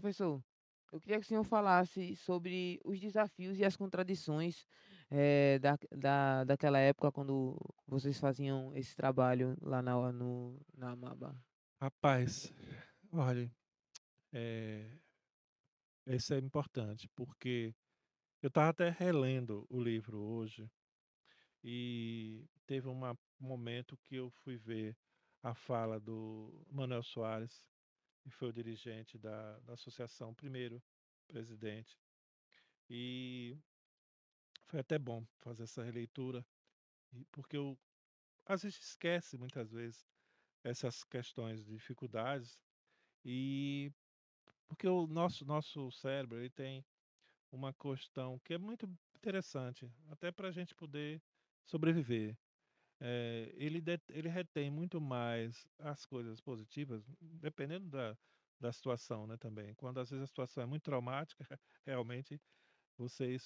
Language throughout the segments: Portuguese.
professor, eu queria que o senhor falasse sobre os desafios e as contradições daquela época quando vocês faziam esse trabalho lá na Amaba. Rapaz, olha, eh, isso é importante, porque eu estava até relendo o livro hoje e teve um momento que eu fui ver a fala do Manuel Soares, que foi o dirigente da associação, primeiro presidente, e foi até bom fazer essa releitura, porque eu às vezes esquece muitas vezes essas questões de dificuldades e porque o nosso cérebro ele tem uma questão que é muito interessante, até para a gente poder sobreviver. Ele retém muito mais as coisas positivas, dependendo da situação, né, também. Quando às vezes a situação é muito traumática, realmente você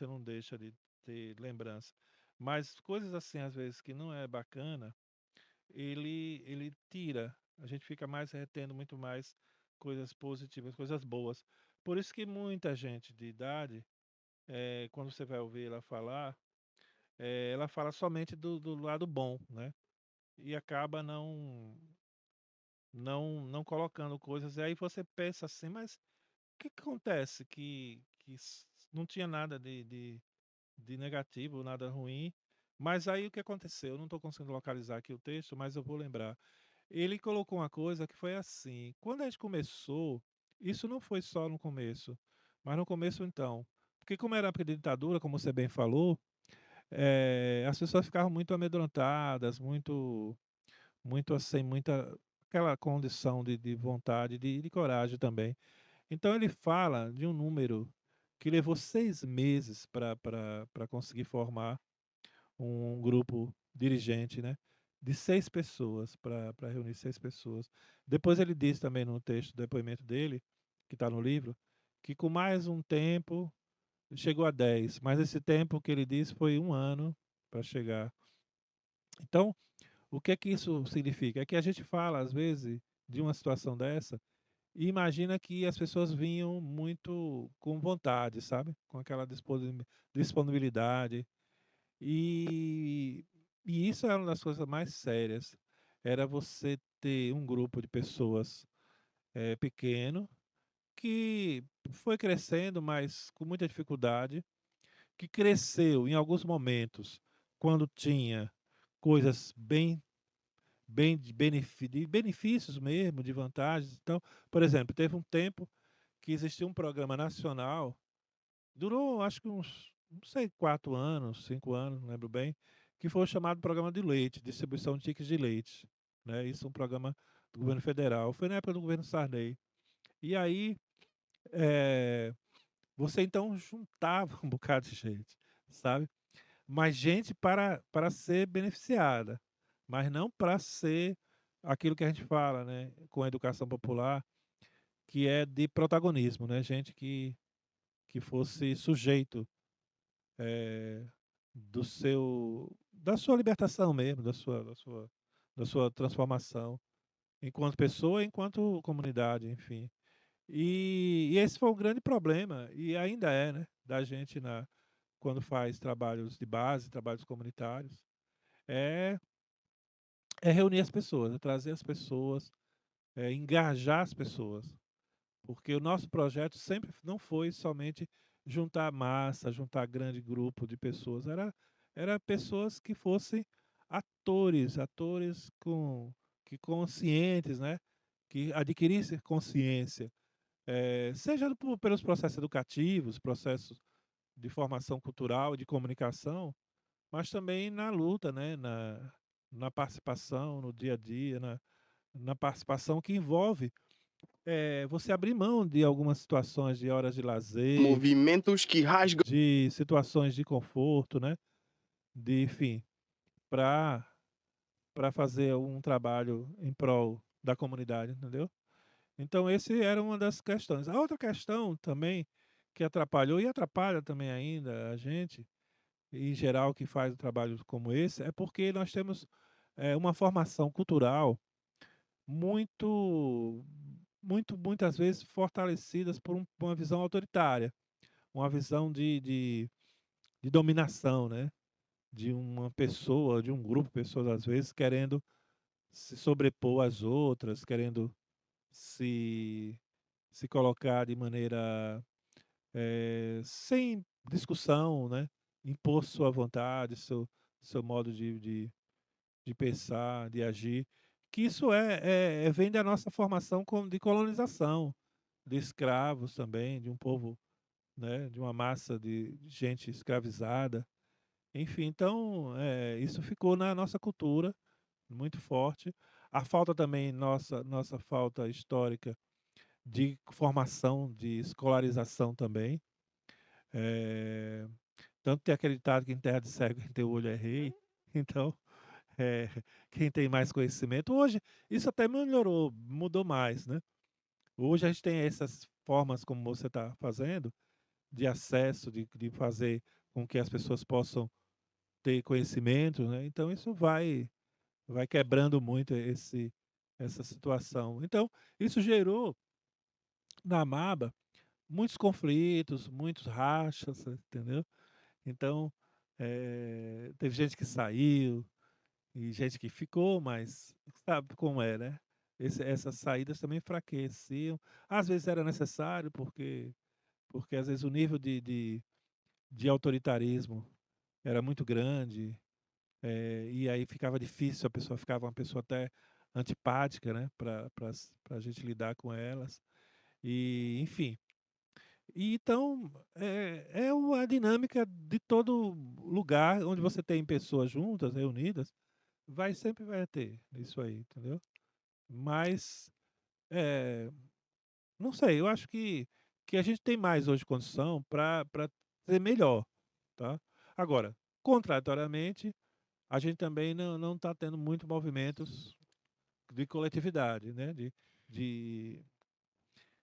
não deixa de ter lembrança. Mas coisas assim, às vezes, que não é bacana, ele tira, a gente fica mais retendo muito mais coisas positivas, coisas boas. Por isso que muita gente de idade, quando você vai ouvir ela falar, ela fala somente do lado bom, né, e acaba não colocando coisas, e aí você pensa assim: "Mas o que que acontece que não tinha nada de negativo, nada ruim", mas aí o que aconteceu? Eu não estou conseguindo localizar aqui o texto, mas eu vou lembrar. Ele colocou uma coisa que foi assim, quando a gente começou, isso não foi só no começo, mas no começo então, porque como era época de ditadura, como você bem falou, as pessoas ficavam muito amedrontadas, muito assim, muita aquela condição de vontade, de coragem também. Então ele fala de um número que levou 6 meses para conseguir formar um grupo dirigente, né, de 6 pessoas, para reunir 6 pessoas. Depois ele diz também no texto, depoimento dele, que está no livro, que com mais um tempo chegou a 10, mas esse tempo que ele diz foi 1 ano para chegar. Então, o que é que isso significa? É que a gente fala, às vezes, de uma situação dessa e imagina que as pessoas vinham muito com vontade, sabe, com aquela disponibilidade. E e isso é uma das coisas mais sérias, era você ter um grupo de pessoas, pequeno, que foi crescendo, mas com muita dificuldade, que cresceu em alguns momentos, quando tinha coisas bem de benefícios mesmo, de vantagens. Então, por exemplo, teve um tempo que existia um programa nacional, durou acho que uns, não sei, 4 anos, 5 anos, não lembro bem, que foi o chamado Programa de Leite, distribuição de tickets de leite, né, isso é um programa do governo federal, foi na época do governo Sarney. E aí, eh, você então juntava um bocado de gente, sabe, mas gente para ser beneficiada, mas não para ser aquilo que a gente fala, né, com a educação popular, que é de protagonismo, né, gente que fosse sujeito, eh, da sua libertação mesmo, da sua transformação, enquanto pessoa, enquanto comunidade, enfim. E esse foi um grande problema, e ainda é, né, da gente quando faz trabalhos de base, trabalhos comunitários, é é reunir as pessoas, é trazer as pessoas, engajar as pessoas. Porque o nosso projeto sempre não foi somente juntar massa, juntar grande grupo de pessoas, era pessoas que fossem atores conscientes, né, que adquirissem consciência, seja pelos processos educativos, processos de formação cultural, de comunicação, mas também na luta, né, na participação no dia a dia, na participação que envolve você abrir mão de algumas situações de horas de lazer, Movimentos que rasgam de situações de conforto, né, de enfim, para fazer um trabalho em prol da comunidade, entendeu. Então esse era uma das questões. A outra questão também, que atrapalhou e atrapalha também ainda a gente, em geral que faz um trabalho como esse, é porque nós temos, uma formação cultural muito muitas vezes fortalecidas por uma visão autoritária, uma visão de dominação, né? De uma pessoa, de um grupo de pessoas, às vezes, querendo se sobrepor às outras, querendo se, se colocar de maneira sem discussão, né? Impor sua vontade, seu modo de pensar, de agir, que isso vem da nossa formação de colonização, de escravos também, de um povo, né? De uma massa de gente escravizada. Enfim, então, isso ficou na nossa cultura muito forte. A falta também, nossa falta histórica de formação, de escolarização também. Eh, Tanto tem aquele ditado que em terra de cego quem tem o olho é rei. Então, eh, quem tem mais conhecimento. Hoje, isso até melhorou, mudou mais, né? Hoje a gente tem essas formas, como você está fazendo, de acesso, de fazer com que as pessoas possam ter conhecimento, né? Então, isso vai quebrando muito essa situação. Então, isso gerou na Maba muitos conflitos, muitos rachas, entendeu? Então, teve gente que saiu e gente que ficou, mas sabe como é, né? Essas saídas também enfraqueciam. Às vezes era necessário, porque às vezes o nível de autoritarismo era muito grande, e aí ficava difícil, a pessoa ficava uma pessoa até antipática, né? Para a gente lidar com elas. E, enfim. E então, a dinâmica de todo lugar onde você tem pessoas juntas, reunidas, sempre vai ter isso aí, entendeu? Mas, eh, não sei, eu acho que a gente tem mais hoje condição para ser melhor, tá? Agora, contraditoriamente, a gente também não está tendo muito movimentos de coletividade, né? De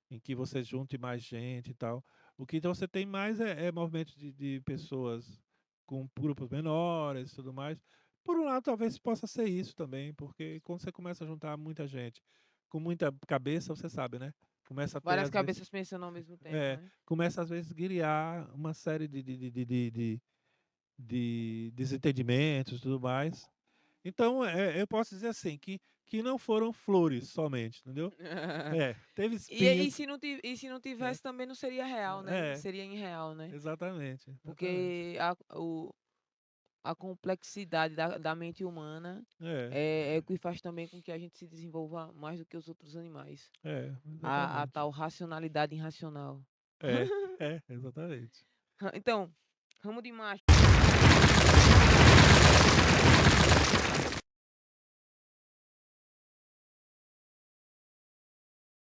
em que você junte mais gente e tal. O que então você tem mais é movimento de pessoas com grupos menores e tudo mais. Por um lado, talvez possa ser isso também, porque quando você começa a juntar muita gente com muita cabeça, você sabe, né? Começa a ter, Várias às vezes, cabeças pensando ao mesmo tempo, né? começa às vezes a criar uma série de desentendimentos e tudo mais. Então, eu posso dizer assim, que não foram flores somente, entendeu? Teve E espinhos. e se não É, tivesse também não seria real, né? é, Seria irreal, né? exatamente, exatamente. Porque a complexidade da mente humana É, é o que faz também com que a gente se desenvolva mais do que os outros animais. A exatamente. tal racionalidade irracional. É, exatamente. Então, ramo de macho.